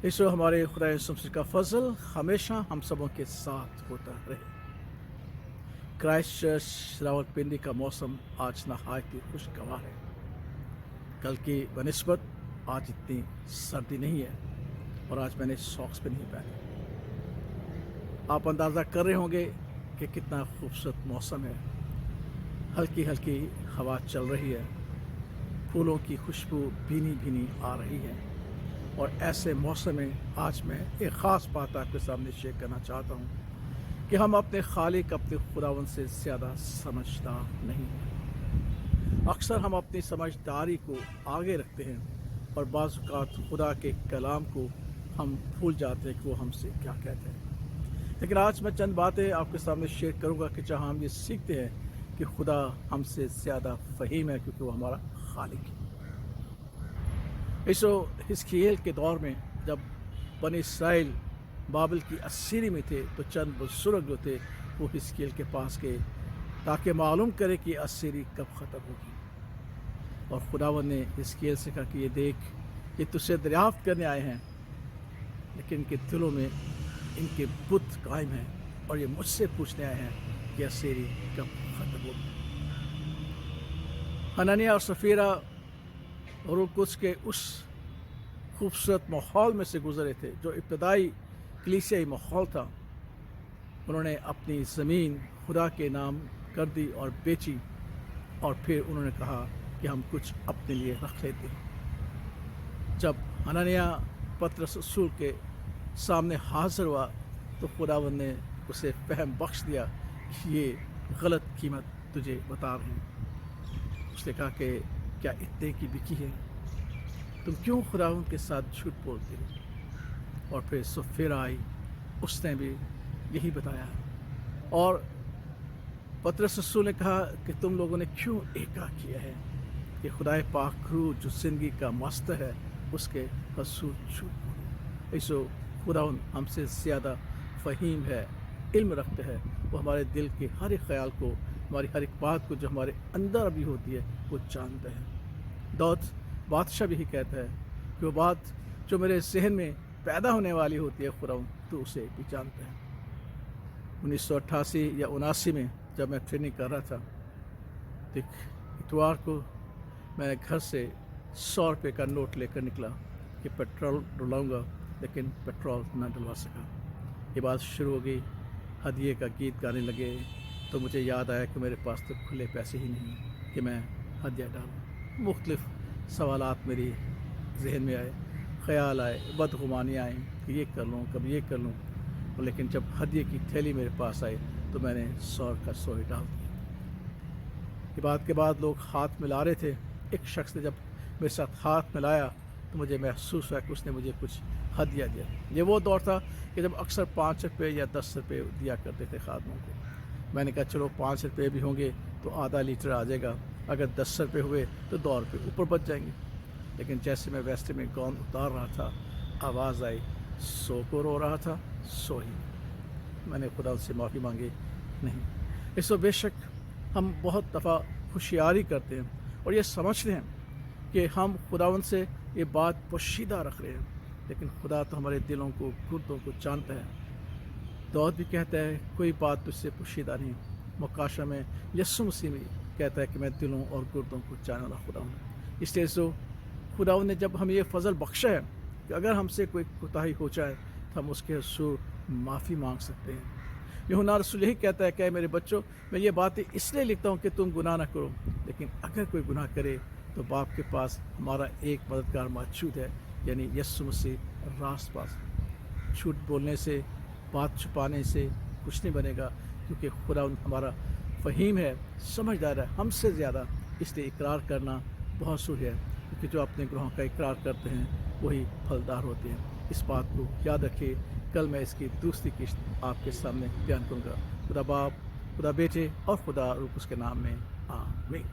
ईशो हमारे खुदा यीशु मसीह का फजल हमेशा हम सबों के साथ होता रहे। क्राइस्ट चर्च रावलपिंडी का मौसम आज नहायत ही खुशगवार है। कल की बनिस्बत आज इतनी सर्दी नहीं है और आज मैंने सॉक्स भी नहीं पहने। आप अंदाज़ा कर रहे होंगे कि कितना खूबसूरत मौसम है। हल्की हल्की हवा चल रही है, फूलों की खुशबू भीनी भीनी आ रही है। और ऐसे मौसम में आज मैं एक ख़ास बात आपके सामने शेयर करना चाहता हूँ कि हम अपने खालिक अपने खुदावंद से ज़्यादा समझदार नहीं हैं। अक्सर हम अपनी समझदारी को आगे रखते हैं और बाज़ औक़ात खुदा के कलाम को हम भूल जाते हैं कि वो हमसे क्या कहते हैं। लेकिन आज मैं चंद बातें आपके सामने शेयर करूँगा कि जहाँ हम ये सीखते हैं कि खुदा हमसे ज़्यादा फ़हीम है, क्योंकि वो हमारा खालिक है। हिस्कीएल के दौर में जब बनी इसराइल बाबिल की असीरी में थे तो चंद बुजुर्ग जो थे वो हिस्कीएल के पास गए ताकि मालूम करे कि असीरी कब ख़त्म होगी। और खुदावंद ने हिस्कीएल से कहा कि ये देख, ये तुझसे दरियाफ्त करने आए हैं, लेकिन इनके दिलों में इनके बुत कायम हैं और ये मुझसे पूछने आए हैं कि असीरी कब ख़त्म होगी। हनन्याह और सफीरा और कुछ के उस खूबसूरत माहौल में से गुज़रे थे जो इब्तदाई कलीसियाई माहौल था। उन्होंने अपनी ज़मीन खुदा के नाम कर दी और बेची, और फिर उन्होंने कहा कि हम कुछ अपने लिए रख लेते हैं। जब हनन्याह पतरस रसूल के सामने हाज़िर हुआ तो खुदावंद ने उसे फहम बख्श दिया कि ये गलत कीमत तुझे बता रहे हैं। उसने कहा कि क्या इतने की बिकी है? तुम क्यों खुदावंद के साथ झूठ बोलते हो? और फिर सफीरा आई, उसने भी यही बताया। और पतरस रसूल ने कहा कि तुम लोगों ने क्यों एका किया है कि खुदाए पाक रूह जो जिंदगी का मास्टर है उसके रसूल झूठ बोले। ऐसो खुदावंद हमसे ज़्यादा फ़हीम है, इल्म रखते हैं। वो हमारे दिल के हर एक ख्याल को, हमारी हर एक बात को जो हमारे अंदर अभी होती है वो जानते हैं। दाऊद बादशाह भी कहता है कि वो बात जो मेरे जहन में पैदा होने वाली होती है खुदावंद तो उसे भी जानते हैं। 1988 या 79 में जब मैं ट्रेनिंग कर रहा था तो इतवार को मैं घर से 100 रुपये का नोट लेकर निकला कि पेट्रोल डलवाऊँगा, लेकिन पेट्रोल न डलवा सका। ये बात शुरू हो गई, हदिये का गीत गाने लगे तो मुझे याद आया कि मेरे पास तो खुले पैसे ही नहीं कि मैं हदिया डालूँ। मुख्तलिफ सवालात मेरी जहन में आए, ख़याल आए, बदगुमानियाँ आई कि ये कर लूँ, कभी ये कर लूँ। लेकिन जब हदिये की थैली मेरे पास आई तो मैंने 100 का 100 ही डाल दिया। ये बात के बाद लोग हाथ मिला रहे थे। एक शख्स ने जब मेरे साथ हाथ मिलाया तो मुझे महसूस हुआ कि उसने मुझे कुछ हदिया दिया। ये वो दौर था कि जब अक्सर 5 रुपये या 10 रुपये दिया करते थे खादमों को। मैंने कहा चलो 5 रुपये भी होंगे तो आधा लीटर आ जाएगा, अगर 10 रुपये हुए तो 2 रुपये ऊपर बच जाएंगे। लेकिन जैसे मैं वैसे में गौन उतार रहा था, आवाज़ आई, 100 को रो रहा था, 100 ही। मैंने खुदा से माफ़ी मांगी नहीं। इसको बेशक हम बहुत दफ़ा होशियारी करते हैं और ये समझते हैं कि हम खुदावंद से ये बात पोशीदा रख रहे हैं, लेकिन खुदा तो हमारे दिलों को, गुर्दों को जानता है। दाऊद भी कहता है कोई बात तुझसे पोशीदा नहीं। मुकाशा में यीशु मसीह में कहता है कि मैं दिलों और गुर्दों को जानने वाला खुदा हूँ। इसलिए सो खुदावंद ने जब हमें ये फजल बख्शा है कि अगर हमसे कोई कोताही हो जाए तो हम उसके रसूल माफ़ी मांग सकते हैं। यूहन्ना रसूल यही कहता है कि मेरे बच्चों, मैं ये बातें इसलिए लिखता हूँ कि तुम गुनाह ना करो, लेकिन अगर कोई गुनाह करे तो बाप के पास हमारा एक मददगार मौजूद है, यानी यीशु मसीह रास्त पास। झूठ बोलने से, बात छुपाने से कुछ नहीं बनेगा, क्योंकि खुदा हमारा फ़हीम है, समझदार है हमसे ज़्यादा। इसलिए इकरार करना बहुत ज़रूरी है, क्योंकि जो अपने गुनाहों का इकरार करते हैं वही फलदार होते हैं। इस बात को याद रखिए। कल मैं इसकी दूसरी किस्त आपके सामने बयान करूँगा। खुदा बाप, खुदा बेटे और खुदा रूह उसके नाम में आमीन।